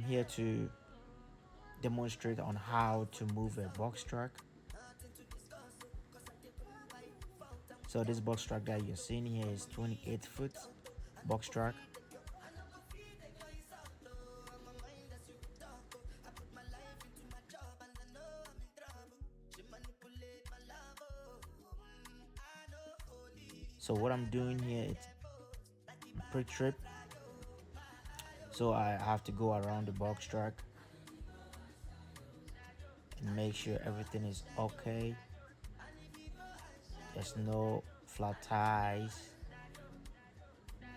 here to demonstrate on how to move a box truck. So this box truck that you're seeing here is 28-foot box truck. So what I'm doing here is pre-trip. So I have to go around the box truck and make sure everything is okay. There's no flat tires.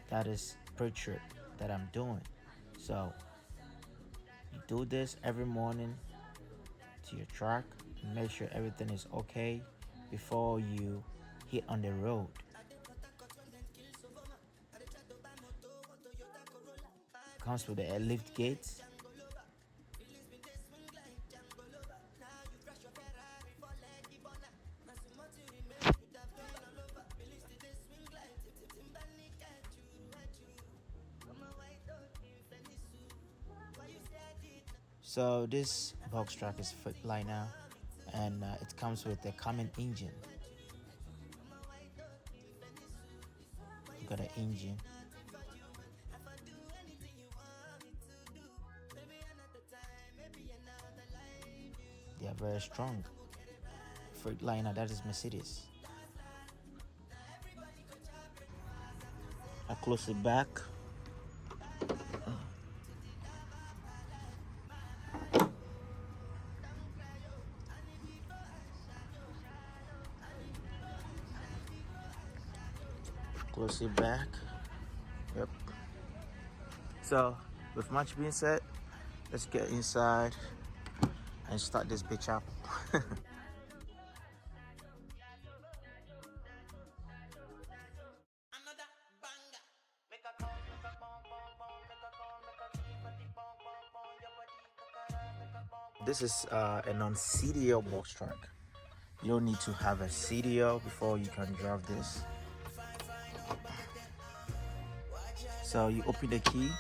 That is pre-trip that I'm doing. So you do this every morning to your truck and make sure everything is okay before you hit on the road. Comes with the lift gates. So this box truck is Freightliner, and it comes with a common engine. You got an engine. They are very strong. Freightliner, that is Mercedes. I close it back. Close it back. Yep. So with much being said, let's get inside and start this bitch up. This is a non-CDL box truck. You don't need to have a CDL before you can drive this. So you open the key.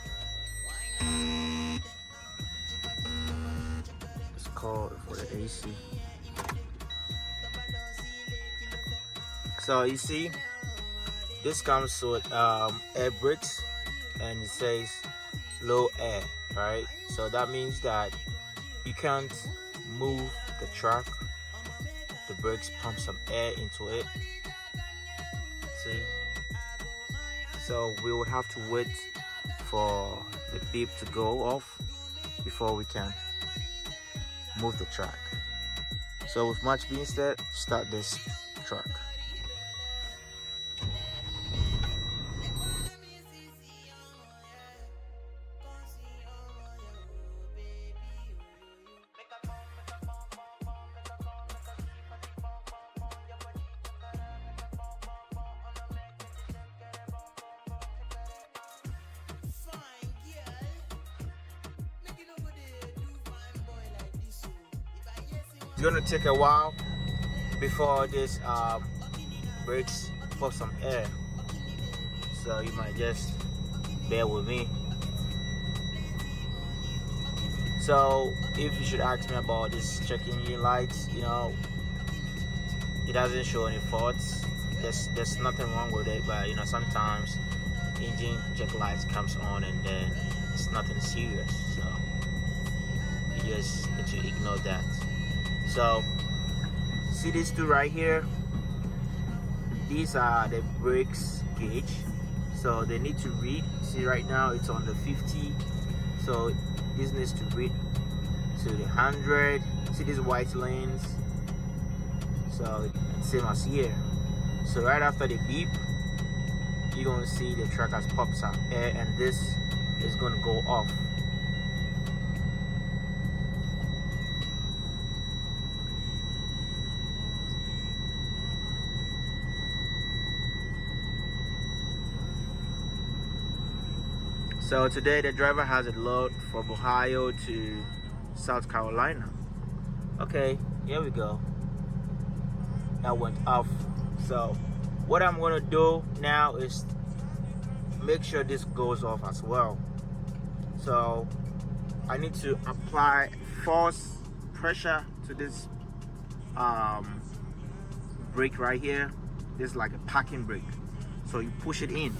It's called for the AC. So you see, this comes with air brakes, and it says low air, right? So that means that you can't move the truck. The brakes pump some air into it. See? So we would have to wait for the beep to go off before we can move the truck. So with much being said, start this truck. It's gonna take a while before this brakes pump some air, so you might just bear with me. So if you should ask me about this check engine lights, you know, it doesn't show any faults. There's nothing wrong with it, but you know, sometimes engine check lights comes on and then it's nothing serious, so you just need to ignore that. So see these two right here, these are the brakes gauge, so they need to read. See, right now it's on the 50, so this needs to read to the 100. See these white lanes, so same as here. So right after the beep, you're gonna see the truck has popped some air, and this is gonna go off. So today the driver has a load from Ohio to South Carolina. Okay, here we go. That went off. So what I'm gonna do now is make sure this goes off as well. So I need to apply force pressure to this brake right here. This is like a parking brake, so you push it in.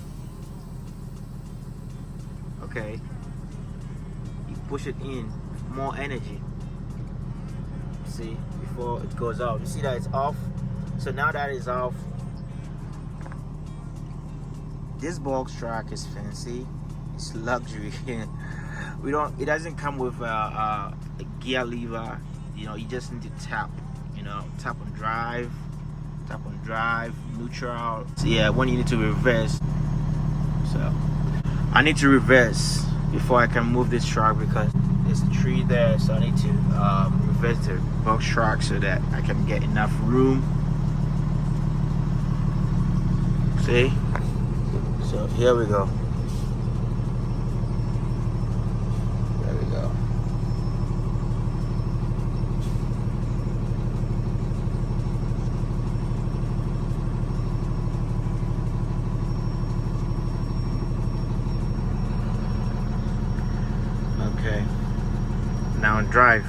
Okay, you push it in, more energy. See, before it goes off. You see that it's off. So now that it's off, this box truck is fancy. It's luxury. We don't. It doesn't come with a gear lever. You know, you just need to tap. You know, tap on drive, neutral. So yeah, when you need to reverse. So I need to reverse before I can move this truck because there's a tree there. So I need to reverse the box truck so that I can get enough room. See? So here we go. There we go. Okay. Now drive.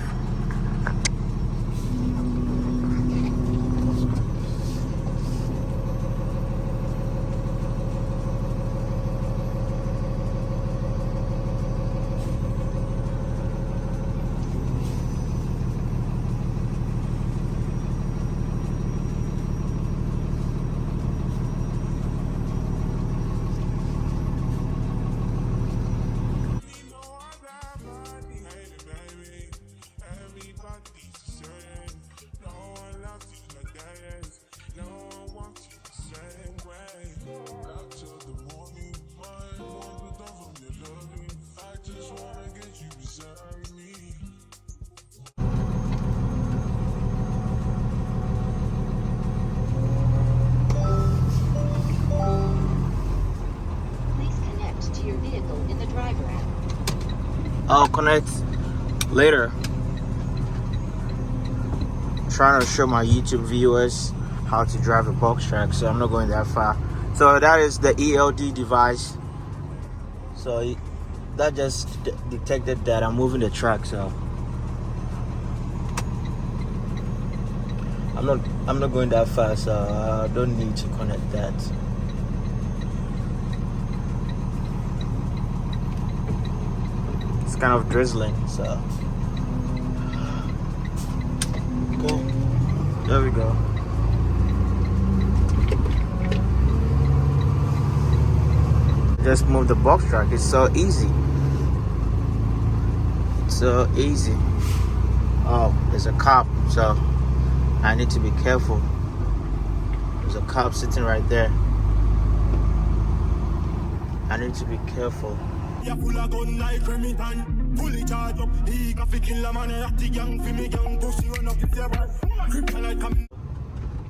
I'll connect later. I'm trying to show my YouTube viewers how to drive a box truck, so I'm not going that far. So that is the ELD device. So that just detected that I'm moving the truck. So I'm not going that far, so I don't need to connect that. It's kind of drizzling, so cool. There we go. Just move the box truck. It's so easy. So easy. Oh, there's a cop, so I need to be careful. There's a cop sitting right there. I need to be careful.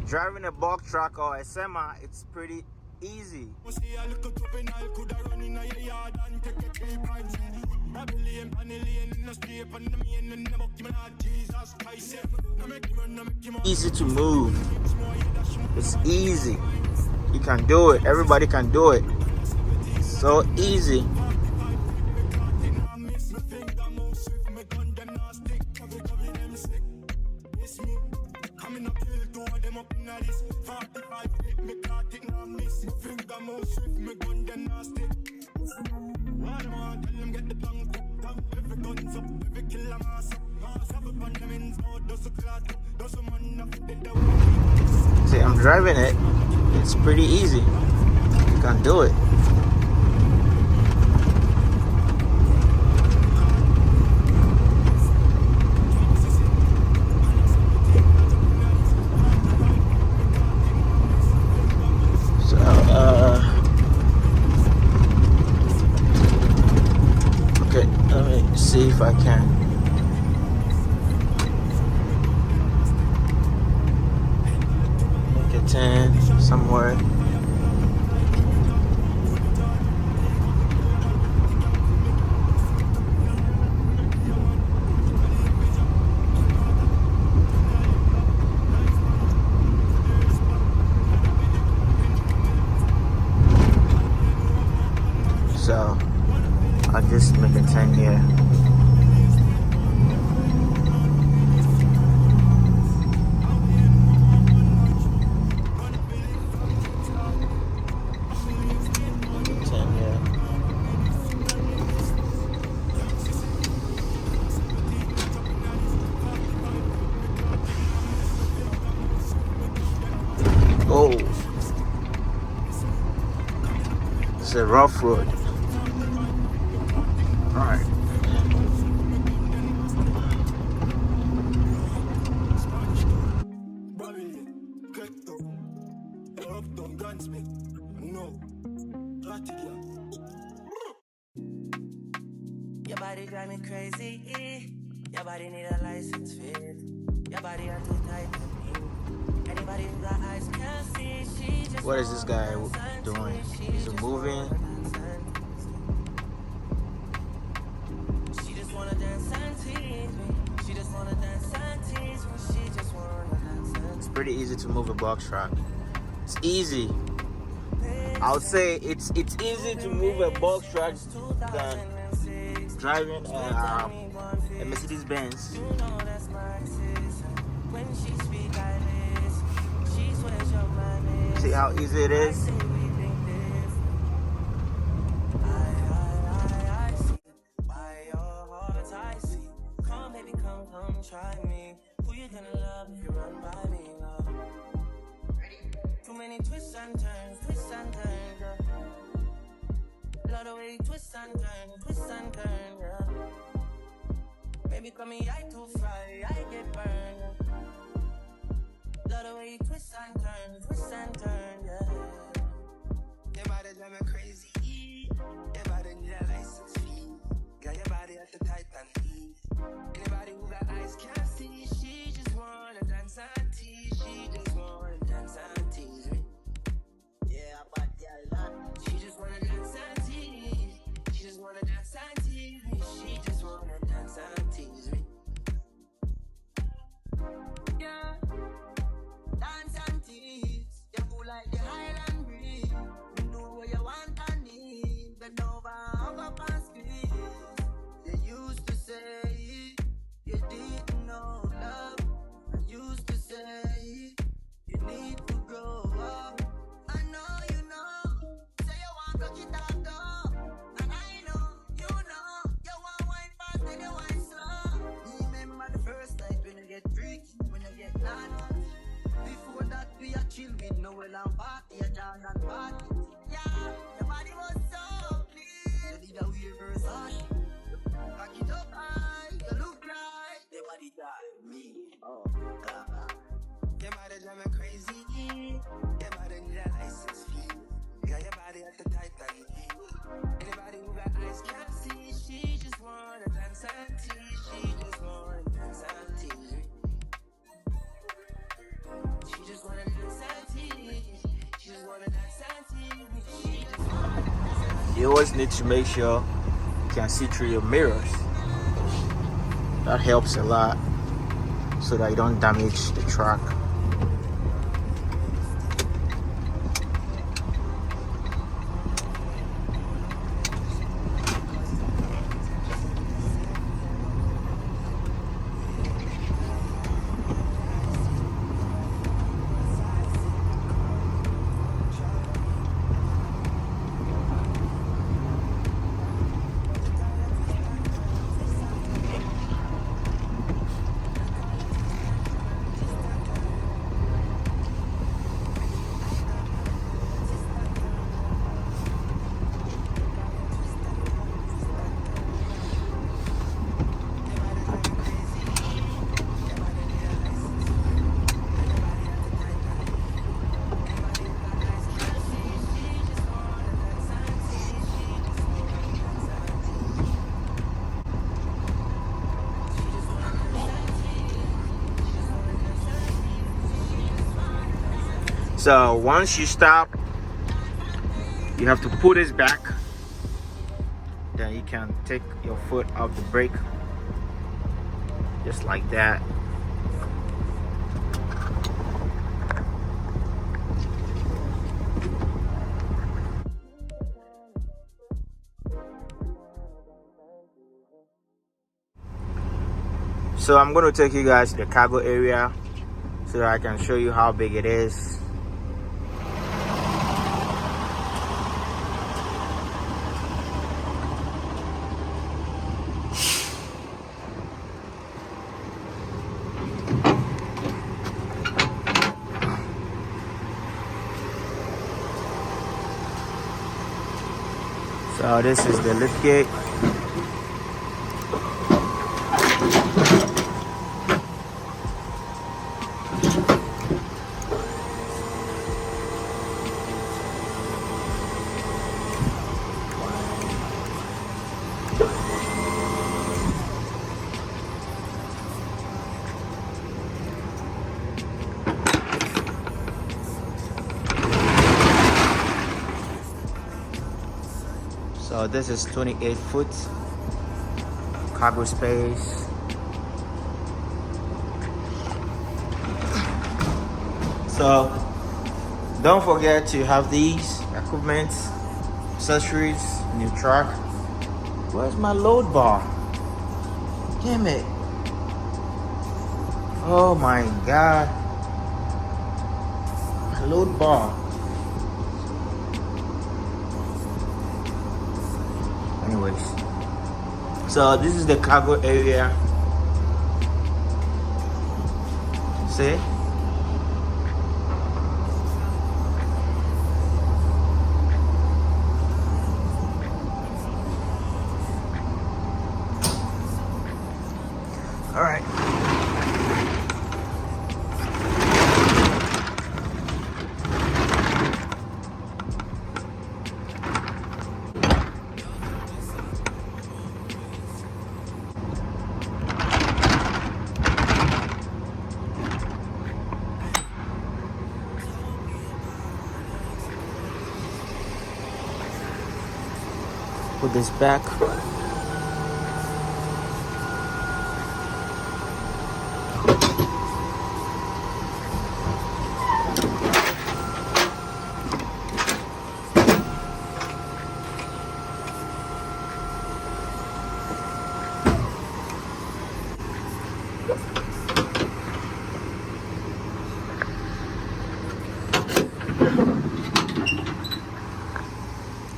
Driving a box truck or a semi, it's pretty easy. Easy to move. It's easy. You can do it. Everybody can do it. So easy. See, I'm driving it. It's pretty easy. You can do it. Okay, let me see if I can. Make it 10 somewhere. So I'll just make a 10 here. It's a rough road. Alright. Your body drive me crazy. Your body need a license fit. Your body are too tight for me. Anybody who got eyes can't see. She just What is this guy doing? Is he moving? She just wanna dance and tease me. She just wanna dance and tease me. She just wanna dance and It's pretty easy to move a box truck. It's easy. I would say it's easy to move a box truck than driving a Mercedes Benz. See how easy it is? Try me. Who you gonna love if you run by me, love? Too many twists and turns, yeah. Love the way you twist and turn, yeah. Baby, call me, I too fly, I get burned. Love the way you twist and turn, yeah. Your body drive me crazy. Your body need a license fee. Got your body at the Titan heat. Anybody who got eyes can't see. She just wanna dance and tease. She just wanna dance and tease me. Yeah, but she just wanna dance and tease. She just wanna dance and tease me. She just wanna dance and tease me. Yeah, dance and tease. You cool like the Highland breeze. You know what you want and need. Bend over, hug up and squeeze. They used to say you didn't know love. I used to say you need to grow up. I know you know. Say you want to get that though. And I know, you want wine fast and you wine slow. Remember the first night when you get freaky, when you get naughty. Before that we are chill with Noel and party, a jazz and party. Yeah, your body was so clean. You did a weird Versace. Back it up high, you look right. Your body drive me. Oh, God. Your body drive me crazy. Your body need a license fee. Got your body at the Titan heat. Anybody who got eyes can't see. She just wanna dance and tease. She just wanna dance and tease. She just wanna dance and tease. She just wanna dance and tease. She just wanna dance and tease. You always need to make sure you can see through your mirrors. That helps a lot so that you don't damage the truck. So once you stop, you have to put it back. Then you can take your foot off the brake, just like that. So I'm going to take you guys to the cargo area so that I can show you how big it is. So this is the lift gate. So this is 28 foot cargo space. So don't forget to have these equipment, accessories in your truck. Where's my load bar? Damn it. Oh my God. My load bar. Anyways, so this is the cargo area. See? All right. Put this back.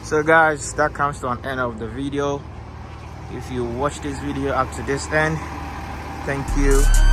So guys, that comes to an end of the video. If you watch this video up to this end, thank you.